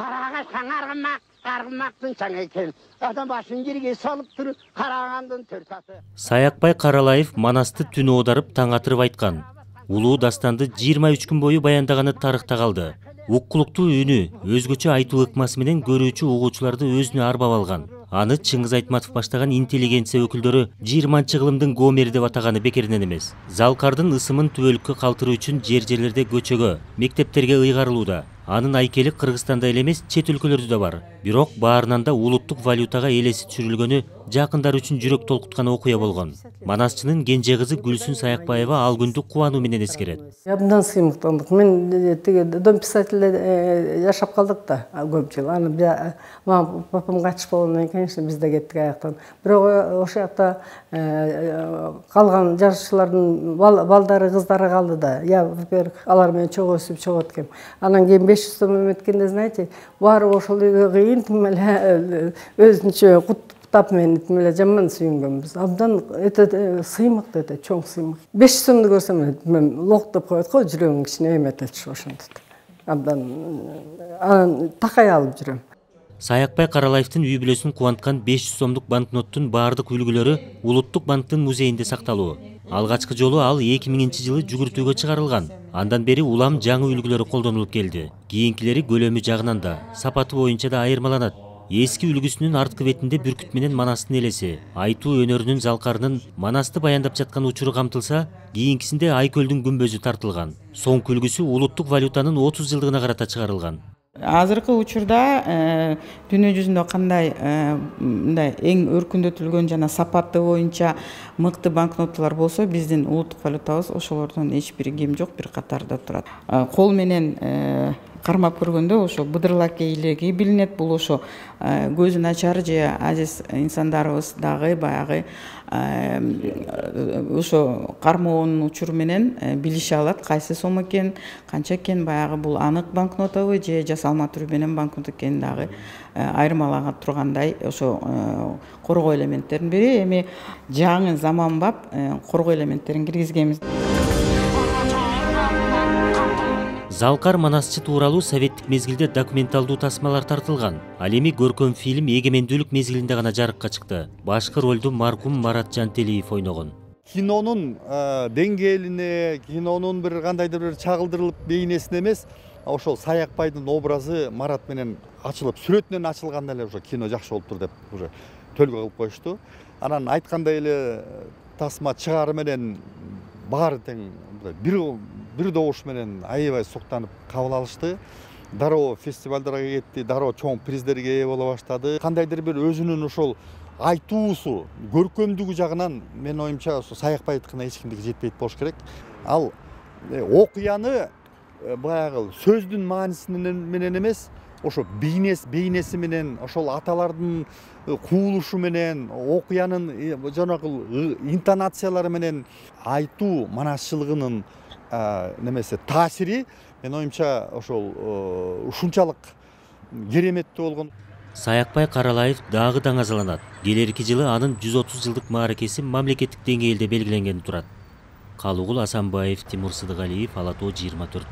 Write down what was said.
Karağa sanargımak, argımaktın çaң eкен. Adam başın жерге салып тұр, қарағандың төртасы. Саякбай Каралаев Манасты түнү оодарып таң атырып айткан. Улуу дастанды 23 күн бою баяндаганы тарыхта калды. Уккулуктуу үнү, өзгөчө айтуу ыкмасы менен көрүүчү угуучуларды өзүнө арбап алган. Аны Чыңгыз Айтматов баштаган интеллигенция өкүлдөрү 20 кылымдын гомери деп атаганы бекеринен эмес. Залкардын ысымын түбөлүккө калтыруу үчүн жерлерде көчөгө, мектептерге ыйгарылууда. Анын айкели Кыргызстанда эле эмес, чет өлкөлөрдө да бар. Бирок баарынан да улуттук валютага элеси түшүрүлгөнү жакындар үчүн жүрөк толкуткан окуя болгон. Манасчынын кенже кызы Гүлсүн Саякбаева ал күндү кубануу менен эскерет. Абдан сыймыктандык. Мен тиги дом писателде жашап калдык да көп жыл. Аны папам качып болгондон кийин, конечно, биз да кеттик аяктан. Бирок ошол жакта калган жазуучулардын балдары, кыздары калды да. Я, во-первых, алар менен чогуу өсүп чогуу өткөм. Анан кийин 500 сом эметкенде, знаете, баары ошол кыйын эле өзүнчө куттап мени эле жаман сүйүнгөнбүз. Абдан это сыймык да, чоң сыймык. 500 сомду көрсөм мен локтоп коет го, жүрөгүм кичине эметет ошондо. Абдан такай алып жүрөм. Саякбай Каралаевдин үй бүлөсүн кубанткан 500 сомдук банкноттун баардык үлгүлөрү Улуттук банктын музейинде сакталуу. Алгачкы жолу ал 2000-жылы жүгүртүүгө чыгарылган. Андан бери улам жаңы үлгүлөрү колдонулуп келди. Кийинкилери көлөмү жагынан да, сапаты боюнча да айырмаланат. Эски үлгүсүнүн арткы бетинде бүркүт менен Манастын элеси, айтуу өнөрүнүн залкарынын Манасты баяндап жаткан учуру камтылса, кийинкисинде Айкөлдүн күмбөзү тартылган. Соңку үлгүсү улуттук валютанын 30 жылдыгына карата чыгарылган. Азыркы учурда дүйнө жүзүндө кандай мындай эң өркүндөтүлгөн жана сапаты боюнча мыкты банкноттолор болсо, биздин улуттук валютабыз ошолордон эч бир кем жок, бир катарда турат. Кол менен кармап көргөндө ошо быдырлаке илеги билинет. Бул ошо көзүн ачар же азиз инсандарыбыз дагы баягы ошо кармоонун учуру менен билише алат, кайсы сом экен, канча экен, баягы бул анык банкнотабы же жасалма түрү менен банкнот экенин дагы айырмалага тургандай ошо коргоо элементтерин бири. Эми жаңы заманбап коргоо элементтерин киргизгенбиз. Залкар Манасчы тууралуу советтик мезгилде документалдуу тасмалар тартылган. Ал эми көркөм фильм эгемендүүлүк мезгилинде гана жарыкка чыкты. Башкы ролду маркум Марат Жантелиев ойногон. Кинонун деңгээлине, кинонун бир кандайдыр бир чагылдырылып бейнесине эмес, ошол Саякбайдын образы Марат менен ачылып, сүрөтүнөн ачылганда эле ошо кино жакшы болуптур деп уже төлгө кылып коюшту. Анан айткандай эле тасма чыгары менен баары тең бир добуш менен аябай суктанып кабыл алышты. Дароо фестивалдарга кетти, дароо чоң приздерге ээ боло баштады. Кандайдыр бир өзүнүн ошол айтуусу, көркөмдүгү жагынан менин оюмча ошо Саякбайдыкына эч кимдики жетпейт болуш керек. Ал окуяны баягы сөздүн мааниси менен эмес, ошо бейнеси менен, ошол аталардын куулушу менен, окуянын жанагы интонациялары менен айтуу манасчылыгынын немесе таасири менин оюмча ошол ушунчалык кереметтүү болгон. Саякбай Каралаев дагы даңазаланат. Келерки жылы анын 130 жылдык мааракеси мамлекеттик деңгээлде белгиленгени турат. Калугул Асанбаев, Тимур Сыдыгалиев, Ала Тоо 24.